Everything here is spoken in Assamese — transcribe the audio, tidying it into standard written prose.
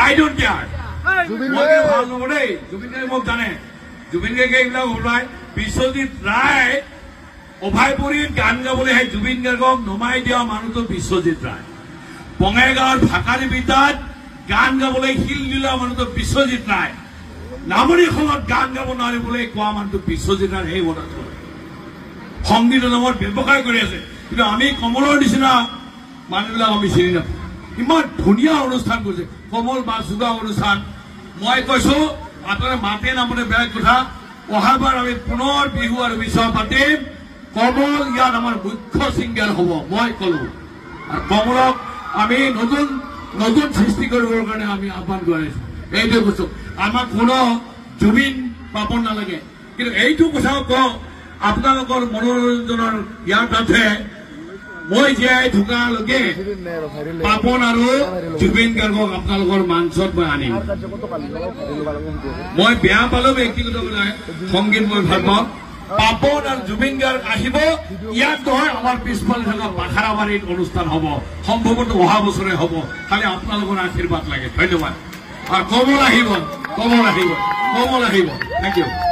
আই ডোন্ট কেয়াৰ মই ভাল নব দেই জুবিন গাৰ্গে মোক জানে জুবিন গাৰ্গে এইবিলাক ওলাই বিশ্বজিৎ ৰায় অভয়পুৰীত গান গাবলৈ সেই জুবিন গাৰ্গক নমাই দিয়া মানুহটো বিশ্বজিৎ ৰায় বঙাইগাঁৱৰ ভাকাৰী বিদ্যাত গান গাবলৈ শিল দিলা মানুহটো বিশ্বজিৎ ৰায় নামনিখনত গান গাব নোৱাৰিবলৈ কোৱা মানুহটো বিশ্বজিৎ ৰায় সেই বনাই সংগীতৰ নামত ব্যৱসায় কৰি আছে কিন্তু আমি কমলৰ নিচিনা মানুহবিলাক আমি চিনি নাপাওঁ ইমান ধুনীয়া অনুষ্ঠান কৰিছে কমল বা যোগা অনুষ্ঠান মই কৈছো আপোনালোকে মাতে নামতে বেলেগ কথা অহাবাৰ আমি পুনৰ বিহু আৰু বিশ্বনাথ পাতিম কমল ইয়াত আমাৰ মুখ্য ছিংগাৰ হ'ব মই কলো আৰু কমলক আমি নতুন নতুন সৃষ্টি কৰিবৰ কাৰণে আমি আহ্বান জনাইছো এইটোৱে কৈছো আমাক কোনো জুবিন পাপন নালাগে কিন্তু এইটো কথাও কওঁ আপোনালোকৰ মনোৰঞ্জনৰ ইয়াৰ তাতে মই জীয়াই থকালৈকে পাপন আৰু জুবিন গাৰ্গক আপোনালোকৰ মঞ্চত মই আনিম মই বেয়া পালো ব্যক্তিগত সংগীত মই ভাল পাওঁ পাপন আৰু জুবিন গাৰ্গ আহিব ইয়াত নহয় আমাৰ পিছফালে থকা বাখাৰাবাৰীত অনুষ্ঠান হ'ব সম্ভৱতঃ অহা বছৰে হ'ব খালি আপোনালোকৰ আশীৰ্বাদ লাগে ধন্যবাদ আৰু কমল আহিব থেংক ইউ